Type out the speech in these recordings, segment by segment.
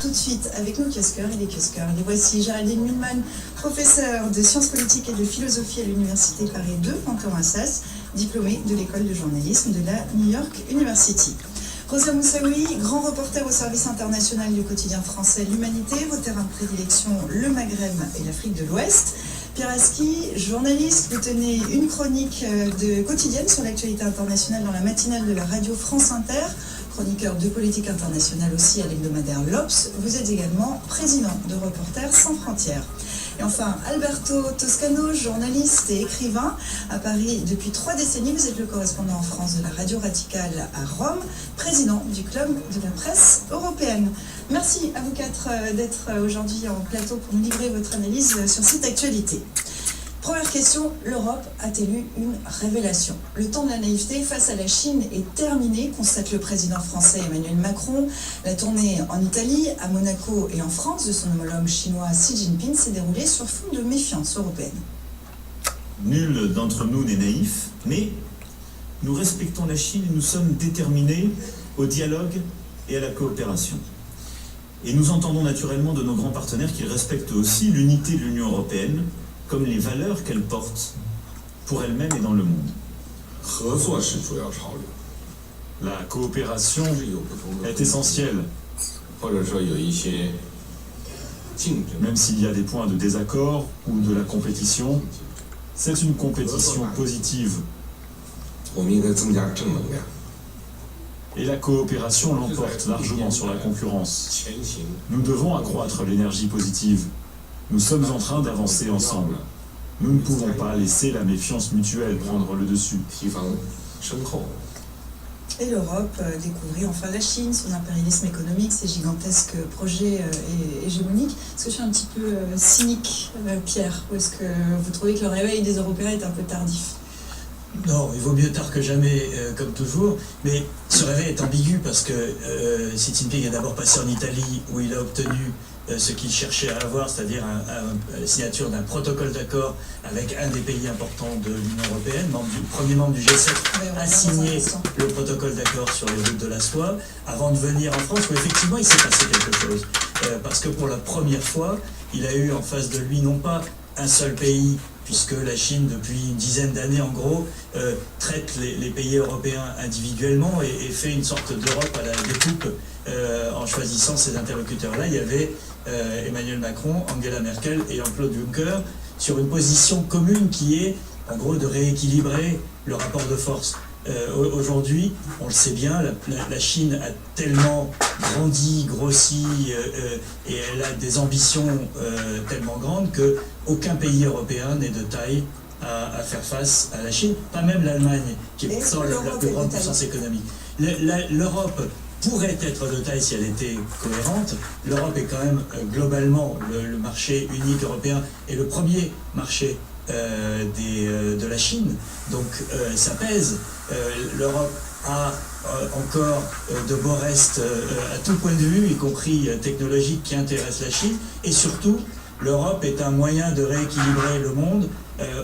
tout de suite avec nos kiosqueurs et les kiosqueurs. Les voici: Géraldine Mühlmann, professeure de sciences politiques et de philosophie à l'Université Paris 2, Panthéon-Assas, diplômée de l'école de journalisme de la New York University. Rosa Moussaoui, grand reporter au service international du quotidien français L'Humanité, vos terrains de prédilection, le Maghreb et l'Afrique de l'Ouest. Pierre Aski, journaliste, vous tenez une chronique quotidienne sur l'actualité internationale dans la matinale de la radio France Inter, chroniqueur de politique internationale aussi à l'hebdomadaire l'Obs. Vous êtes également président de Reporters sans frontières. Et enfin, Alberto Toscano, journaliste et écrivain à Paris depuis 3 décennies. Vous êtes le correspondant en France de la Radio Radicale à Rome, président du Club de la presse européenne. Merci à vous 4 d'être aujourd'hui en plateau pour nous livrer votre analyse sur cette actualité. Première question, l'Europe a-t-elle eu une révélation? Le temps de la naïveté face à la Chine est terminé, constate le président français Emmanuel Macron. La tournée en Italie, à Monaco et en France de son homologue chinois Xi Jinping s'est déroulée sur fond de méfiance européenne. Nul d'entre nous n'est naïf, mais nous respectons la Chine et nous sommes déterminés au dialogue et à la coopération. Et nous entendons naturellement de nos grands partenaires qu'ils respectent aussi l'unité de l'Union européenne, comme les valeurs qu'elle porte pour elle-même et dans le monde. La coopération est essentielle, même s'il y a des points de désaccord ou de la compétition. C'est une compétition positive. Et la coopération l'emporte largement sur la concurrence. Nous devons accroître l'énergie positive. Nous sommes en train d'avancer ensemble. Nous ne pouvons pas laisser la méfiance mutuelle prendre le dessus. Et l'Europe découvrit enfin la Chine, son impérialisme économique, ses gigantesques projets hégémoniques. Est-ce que je suis un petit peu cynique, Pierre, ou est-ce que vous trouvez que le réveil des Européens est un peu tardif? Non, il vaut mieux tard que jamais, comme toujours. Mais ce réveil est ambigu parce que Xi Jinping est d'abord passé en Italie où il a obtenu ce qu'il cherchait à avoir, c'est-à-dire la signature d'un protocole d'accord avec un des pays importants de l'Union européenne, premier membre du G7, a signé le protocole d'accord sur les routes de la soie, avant de venir en France où effectivement il s'est passé quelque chose. Parce que pour la première fois, il a eu en face de lui non pas un seul pays, puisque la Chine, depuis une dizaine d'années en gros, traite les pays européens individuellement et fait une sorte d'Europe à la découpe en choisissant ses interlocuteurs. Là, il y avait Emmanuel Macron, Angela Merkel et Jean-Claude Juncker sur une position commune qui est, en gros, de rééquilibrer le rapport de force. Aujourd'hui, on le sait bien, la Chine a tellement grandi, grossi et elle a des ambitions tellement grandes qu'aucun pays européen n'est de taille à faire face à la Chine, pas même l'Allemagne, qui est pourtant la plus grande puissance économique. L'Europe pourrait être de taille si elle était cohérente. L'Europe est quand même globalement le marché unique européen et le premier marché de la Chine, donc ça pèse. L'Europe a encore de beaux restes à tout point de vue, y compris technologique, qui intéresse la Chine, et surtout l'Europe est un moyen de rééquilibrer le monde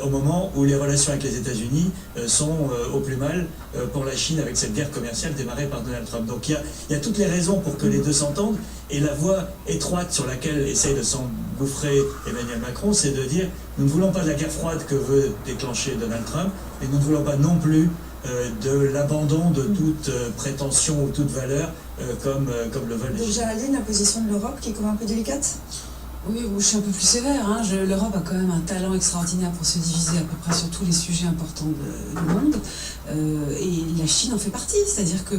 au moment où les relations avec les États-Unis sont au plus mal pour la Chine avec cette guerre commerciale démarrée par Donald Trump. Donc il y a toutes les raisons pour que les deux s'entendent, et la voie étroite sur laquelle essaye de s'engouffrer Emmanuel Macron, c'est de dire nous ne voulons pas de la guerre froide que veut déclencher Donald Trump, et nous ne voulons pas non plus de l'abandon de toute prétention ou toute valeur comme le veulent les Chinois. Géraldine, la position de l'Europe qui est quand même un peu délicate? Oui, je suis un peu plus sévère. L'Europe a quand même un talent extraordinaire pour se diviser à peu près sur tous les sujets importants du monde. Et la Chine en fait partie. C'est-à-dire que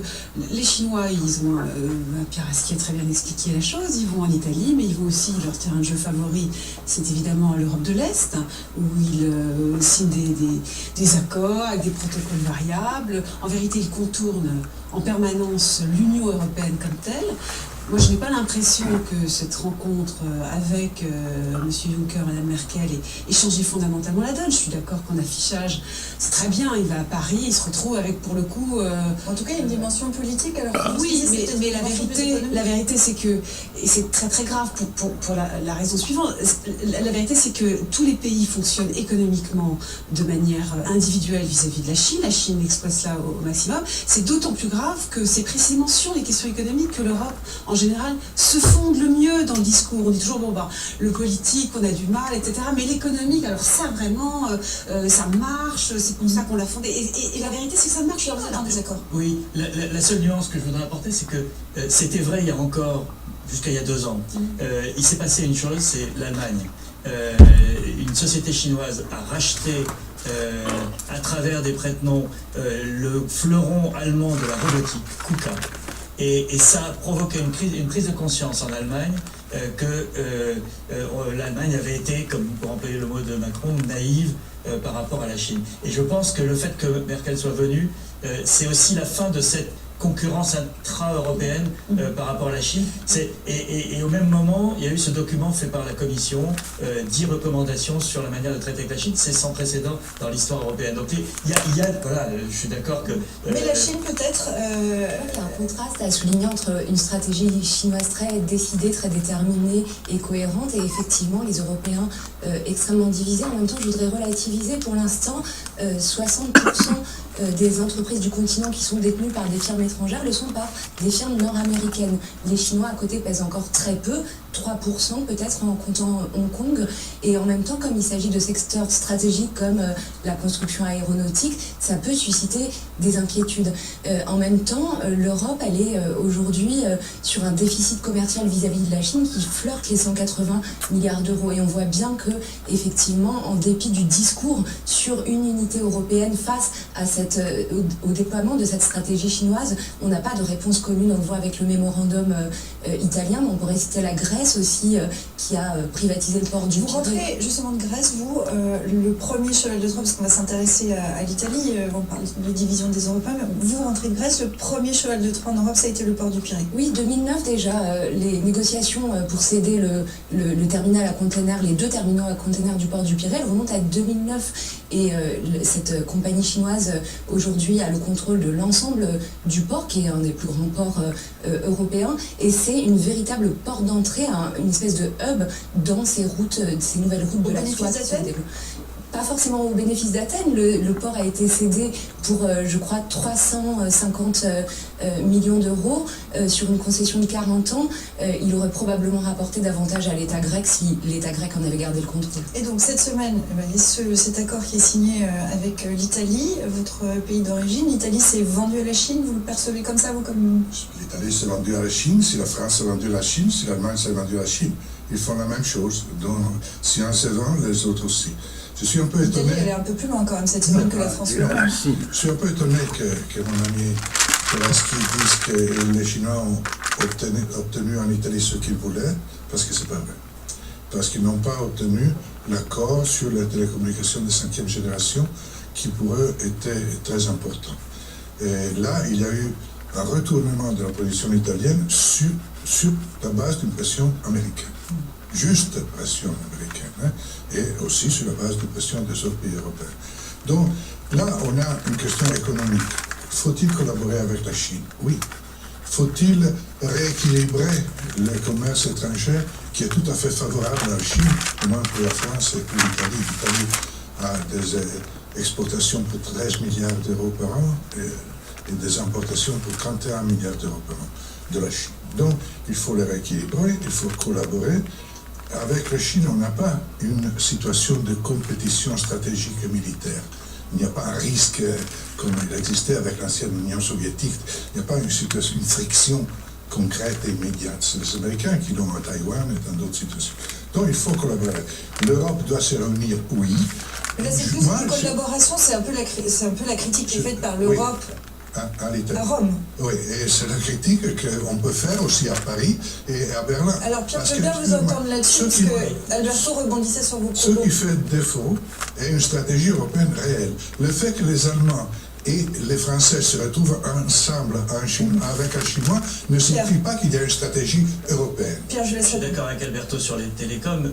les Chinois, ils ont, Pierre Aski a très bien expliqué la chose, ils vont en Italie, mais ils vont aussi, leur terrain de jeu favori, c'est évidemment l'Europe de l'Est, où ils signent des accords avec des protocoles variables. En vérité, ils contournent en permanence l'Union européenne comme telle. Moi, je n'ai pas l'impression que cette rencontre avec M. Juncker, Mme Merkel ait changé fondamentalement la donne. Je suis d'accord qu'en affichage, c'est très bien. Il va à Paris, il se retrouve avec, pour le coup... En tout cas, il y a une dimension politique. Alors oui, mais la vérité, c'est que... Et c'est très très grave pour la raison suivante. La vérité, c'est que tous les pays fonctionnent économiquement de manière individuelle vis-à-vis de la Chine. La Chine exploite cela au maximum. C'est d'autant plus grave que c'est précisément sur les questions économiques que l'Europe en général, se fondent le mieux dans le discours. On dit toujours, bon, bah, le politique, on a du mal, etc. Mais l'économique, alors ça, vraiment, ça marche, c'est pour ça qu'on l'a fondé. Et la vérité, c'est que ça marche, vous êtes en désaccord. Oui, la seule nuance que je voudrais apporter, c'est que c'était vrai il y a encore, jusqu'à il y a 2 ans. Il s'est passé une chose, c'est l'Allemagne. Une société chinoise a racheté à travers des prête-noms le fleuron allemand de la robotique, KUKA. Et ça a provoqué une prise de conscience en Allemagne que l'Allemagne avait été, comme pour employer le mot de Macron, naïve par rapport à la Chine. Et je pense que le fait que Merkel soit venue, c'est aussi la fin de cette concurrence intra-européenne par rapport à la Chine. Et au même moment, il y a eu ce document fait par la Commission, 10 recommandations sur la manière de traiter avec la Chine. C'est sans précédent dans l'histoire européenne. Donc voilà, je suis d'accord que... Mais la Chine peut-être... Il y a un contraste à souligner entre une stratégie chinoise très décidée, très déterminée et cohérente, et effectivement les Européens extrêmement divisés. En même temps, je voudrais relativiser pour l'instant 60% des entreprises du continent qui sont détenues par des firmes étrangères ne sont pas des firmes nord-américaines. Les Chinois à côté pèsent encore très peu, 3% peut-être en comptant Hong Kong. Et en même temps, comme il s'agit de secteurs stratégiques comme la construction aéronautique, ça peut susciter des inquiétudes. En même temps, l'Europe, elle est aujourd'hui sur un déficit commercial vis-à-vis de la Chine qui flirte les 180 milliards d'euros. Et on voit bien que, effectivement, en dépit du discours sur une unité européenne face à au déploiement de cette stratégie chinoise, on n'a pas de réponse commune. On le voit avec le mémorandum italien, mais on pourrait citer la Grèce aussi, qui a privatisé le port du Vous rentrez justement de Grèce, vous, le premier cheval de Troie, parce qu'on va s'intéresser à l'Italie, on parle de division des Européens, mais vous rentrez de Grèce, le premier cheval de Troie en Europe, ça a été le port du Pirée. Oui, 2009 déjà, les négociations pour céder le terminal à containers, les 2 terminaux à containers du port du Pirée, remontent à 2009. Et cette compagnie chinoise, aujourd'hui, a le contrôle de l'ensemble du port, qui est un des plus grands ports européens. Et c'est une véritable porte d'entrée, une espèce de hub dans ces nouvelles routes de la soie qui se développent. Pas forcément au bénéfice d'Athènes. Le port a été cédé pour, je crois, 350 millions d'euros sur une concession de 40 ans. Il aurait probablement rapporté davantage à l'État grec si l'État grec en avait gardé le contrôle. Et donc cette semaine, cet accord qui est signé avec l'Italie, votre pays d'origine, l'Italie s'est vendue à la Chine, vous le percevez comme ça, vous comme... L'Italie s'est vendue à la Chine, si la France s'est vendue à la Chine, si l'Allemagne s'est vendue à la Chine. Ils font la même chose. Donc, si un se vend, les autres aussi. Je suis un peu étonné. L'Italie, elle est un peu plus loin quand même cette semaine que la France. Je suis un peu étonné que mon ami Zelensky dise que les Chinois ont obtenu en Italie ce qu'ils voulaient, parce que c'est pas vrai. Parce qu'ils n'ont pas obtenu l'accord sur la télécommunication de 5e génération, qui pour eux était très important. Et là, il y a eu un retournement de la position italienne sur la base d'une pression américaine. Juste pression américaine, hein, et aussi sur la base de pression des autres pays européens. Donc là, on a une question économique. Faut-il collaborer avec la Chine? Oui. Faut-il rééquilibrer le commerce étranger qui est tout à fait favorable à la Chine, au moins pour la France et pour l'Italie? L'Italie a des exportations pour 13 milliards d'euros par an et des importations pour 31 milliards d'euros par an de la Chine. Donc, il faut les rééquilibrer, il faut collaborer. Avec la Chine, on n'a pas une situation de compétition stratégique et militaire. Il n'y a pas un risque comme il existait avec l'ancienne Union soviétique. Il n'y a pas une friction concrète et immédiate. C'est les Américains qui l'ont à Taïwan et dans d'autres situations. Donc, il faut collaborer. L'Europe doit se réunir, oui. Mais là, c'est plus une collaboration, c'est un peu la critique qui est faite par l'Europe. À Rome. Oui, et c'est la critique qu'on peut faire aussi à Paris et à Berlin. Alors Pierre, je veux bien vous entendre là-dessus, parce que Alberto rebondissait sur vos propos. Ce qui fait défaut est une stratégie européenne réelle. Le fait que les Allemands et les Français se retrouvent ensemble avec un Chinois ne signifie pas qu'il y a une stratégie européenne. Pierre, je suis d'accord avec Alberto sur les télécoms.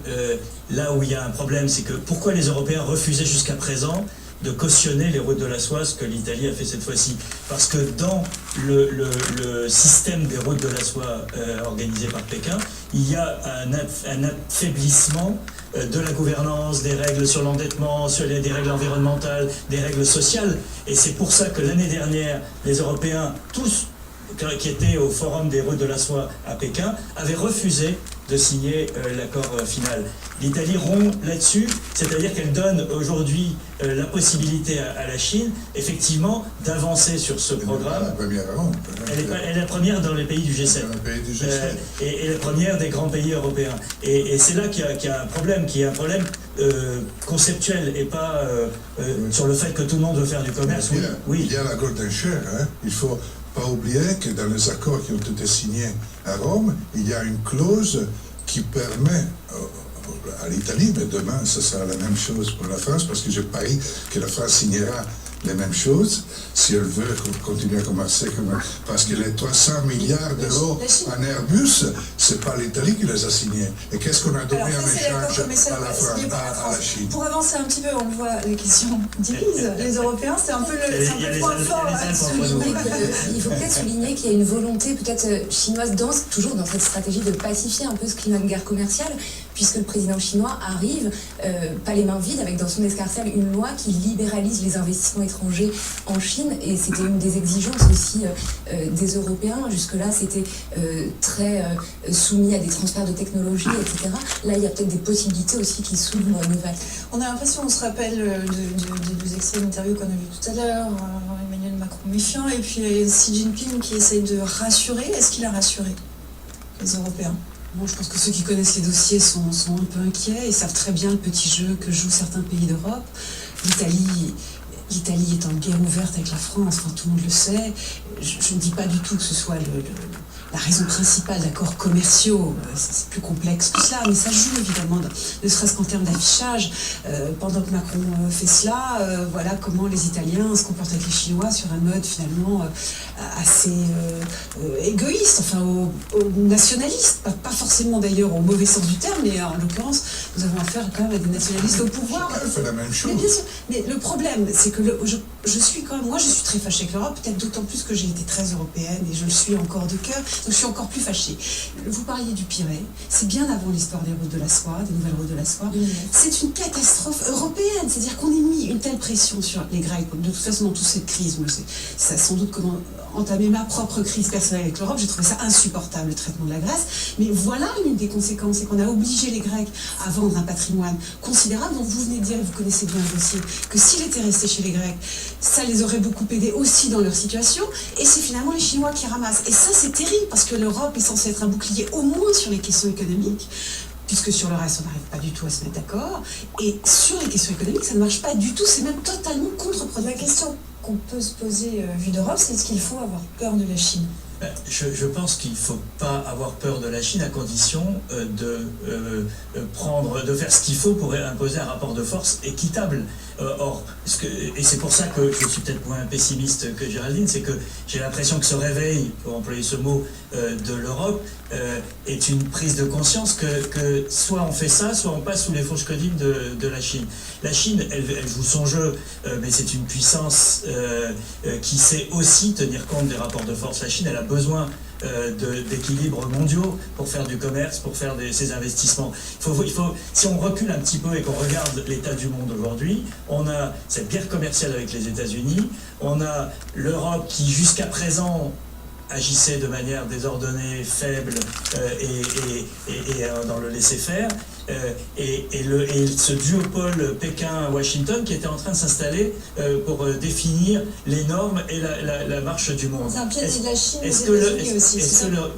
Là où il y a un problème, c'est que pourquoi les Européens refusaient jusqu'à présent de cautionner les routes de la soie, ce que l'Italie a fait cette fois-ci. Parce que dans le système des routes de la soie organisé par Pékin, il y a un affaiblissement de la gouvernance, des règles sur l'endettement, des règles environnementales, des règles sociales. Et c'est pour ça que l'année dernière, les Européens, tous qui était au Forum des routes de la soie à Pékin, avait refusé de signer l'accord final. L'Italie rompt là-dessus, c'est-à-dire qu'elle donne aujourd'hui la possibilité à la Chine, effectivement, d'avancer sur ce programme. La première ronde. Elle est la première dans les pays du G7. Et la première des grands pays européens. Et c'est là qu'il y a un problème, conceptuel et pas sur le fait que tout le monde veut faire du commerce. Oui. Il y a la Golden Share. Il faut pas oublier que dans les accords qui ont été signés à Rome, il y a une clause qui permet à l'Italie, mais demain ce sera la même chose pour la France, parce que je parie que la France signera les mêmes choses si elle veut continuer à commercer. Parce que les 300 milliards d'euros en Airbus, c'est pas l'Italie qui les a signés. Et qu'est-ce qu'on a donné en échange à la Chine? Pour avancer un petit peu, on le voit, les questions divisent. Les Européens, c'est un peu le point fort. Il faut peut-être souligner qu'il y a une volonté peut-être chinoise, toujours dans cette stratégie de pacifier un peu ce climat de guerre commerciale, puisque le président chinois arrive, pas les mains vides, avec dans son escarcelle une loi qui libéralise les investissements étrangers en Chine, et c'était une des exigences aussi des Européens. Jusque-là, c'était très soumis à des transferts de technologie, etc. Là, il y a peut-être des possibilités aussi qui s'ouvrent nouvelles. On a l'impression, on se rappelle des deux extraits d'interview qu'on a vu tout à l'heure, Emmanuel Macron méfiant, et puis Xi Jinping qui essaye de rassurer. Est-ce qu'il a rassuré les Européens? Bon, je pense que ceux qui connaissent les dossiers sont un peu inquiets et savent très bien le petit jeu que jouent certains pays d'Europe. L'Italie est en guerre ouverte avec la France, enfin, tout le monde le sait. Je ne dis pas du tout que ce soit la raison principale d'accords commerciaux, c'est plus complexe que cela, mais ça joue évidemment, ne serait-ce qu'en termes d'affichage. Pendant que Macron fait cela, voilà comment les Italiens se comportent avec les Chinois sur un mode finalement assez égoïste, enfin au nationaliste, pas forcément d'ailleurs au mauvais sens du terme, mais en l'occurrence, nous avons affaire quand même à des nationalistes au pouvoir. Elle fait la même chose. Mais bien sûr, mais le problème, c'est que je suis très fâchée avec l'Europe, peut-être d'autant plus que j'ai été très européenne et je le suis encore de cœur. Donc je suis encore plus fâchée. Vous parliez du Pirée, c'est bien avant l'histoire des routes de la soie, des nouvelles routes de la soie. C'est une catastrophe européenne, c'est-à-dire qu'on ait mis une telle pression sur les Grecs. De toute façon, dans toute cette crise, ça sans doute comment entamer ma propre crise personnelle avec l'Europe, j'ai trouvé ça insupportable, le traitement de la Grèce. Mais voilà une des conséquences, c'est qu'on a obligé les Grecs à vendre un patrimoine considérable. Donc vous venez de dire, vous connaissez bien le dossier, que s'il était resté chez les Grecs, ça les aurait beaucoup aidés aussi dans leur situation. Et c'est finalement les Chinois qui ramassent. Et ça, c'est terrible, parce que l'Europe est censée être un bouclier au moins sur les questions économiques, puisque sur le reste, on n'arrive pas du tout à se mettre d'accord. Et sur les questions économiques, ça ne marche pas du tout, c'est même totalement contre-productif. La question qu'on peut se poser, vue d'Europe, c'est est-ce qu'il faut avoir peur de la Chine? Je pense qu'il ne faut pas avoir peur de la Chine à condition de faire ce qu'il faut pour imposer un rapport de force équitable. Et c'est pour ça que je suis peut-être moins pessimiste que Géraldine, c'est que j'ai l'impression que ce réveil, pour employer ce mot, de l'Europe est une prise de conscience que soit on fait ça, soit on passe sous les fourches codines de la Chine. La Chine, elle joue son jeu, mais c'est une puissance qui sait aussi tenir compte des rapports de force. La Chine, elle a besoin d'équilibres mondiaux pour faire du commerce, pour faire ses investissements. Si on recule un petit peu et qu'on regarde l'état du monde aujourd'hui, on a cette guerre commerciale avec les États-Unis, on a l'Europe qui jusqu'à présent agissait de manière désordonnée, faible et dans le laisser-faire, et ce duopole Pékin-Washington qui était en train de s'installer pour définir les normes et la marche du monde. C'est un piège de la Chine, des États-Unis aussi.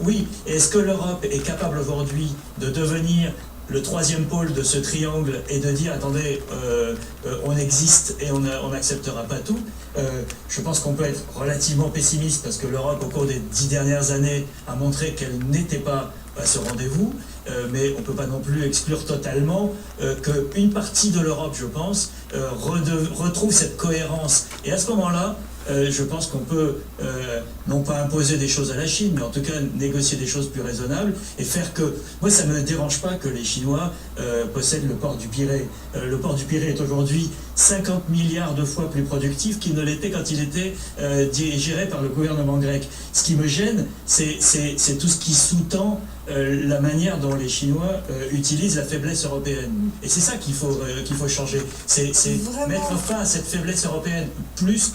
Oui, est-ce que l'Europe est capable aujourd'hui de devenir le troisième pôle de ce triangle et de dire attendez, on existe et on n'acceptera pas tout? Je pense qu'on peut être relativement pessimiste parce que l'Europe au cours des 10 dernières années a montré qu'elle n'était pas à ce rendez-vous, mais on ne peut pas non plus exclure totalement qu'une partie de l'Europe, je pense, retrouve cette cohérence. Et à ce moment-là, je pense qu'on peut non pas imposer des choses à la Chine, mais en tout cas négocier des choses plus raisonnables et faire que... Moi, ça ne me dérange pas que les Chinois possèdent le port du Pirée. Le port du Pirée est aujourd'hui 50 milliards de fois plus productif qu'il ne l'était quand il était géré par le gouvernement grec. Ce qui me gêne, c'est tout ce qui sous-tend la manière dont les Chinois utilisent la faiblesse européenne. Et c'est ça qu'il faut changer. C'est mettre fin à cette faiblesse européenne plus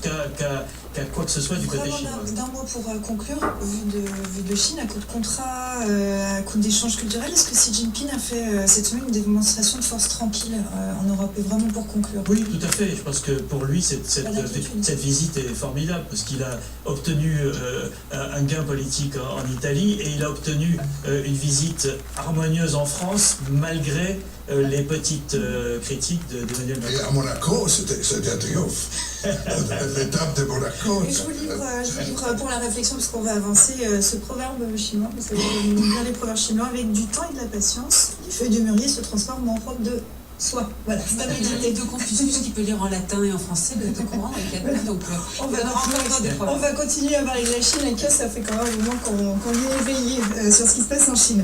quoi que ce soit du côté Vraiment chinois. d'un mot pour conclure, vu de Chine, à coup de contrat, à coup d'échanges culturels, est-ce que Xi Jinping a fait cette semaine une démonstration de force tranquille en Europe, et vraiment pour conclure? Oui, tout à fait. Je pense que pour lui, cette visite est formidable parce qu'il a obtenu un gain politique en Italie et il a obtenu une visite harmonieuse en France malgré les petites critiques d'Emmanuel Macron. Et à Monaco, c'était un triomphe. L'étape de Monaco. Et je vous livre pour la réflexion, parce qu'on va avancer, ce proverbe chinois, vous savez, j'aime bien les proverbes chinois, avec du temps et de la patience, les feuilles de mûrier se transforment en robe de soie. Voilà, c'est à Il y a méditer. de Confucius qui peut lire en latin et en français, de courant avec la donc On va continuer à parler de la Chine, et que ça fait quand même un moment qu'on est éveillé sur ce qui se passe en Chine.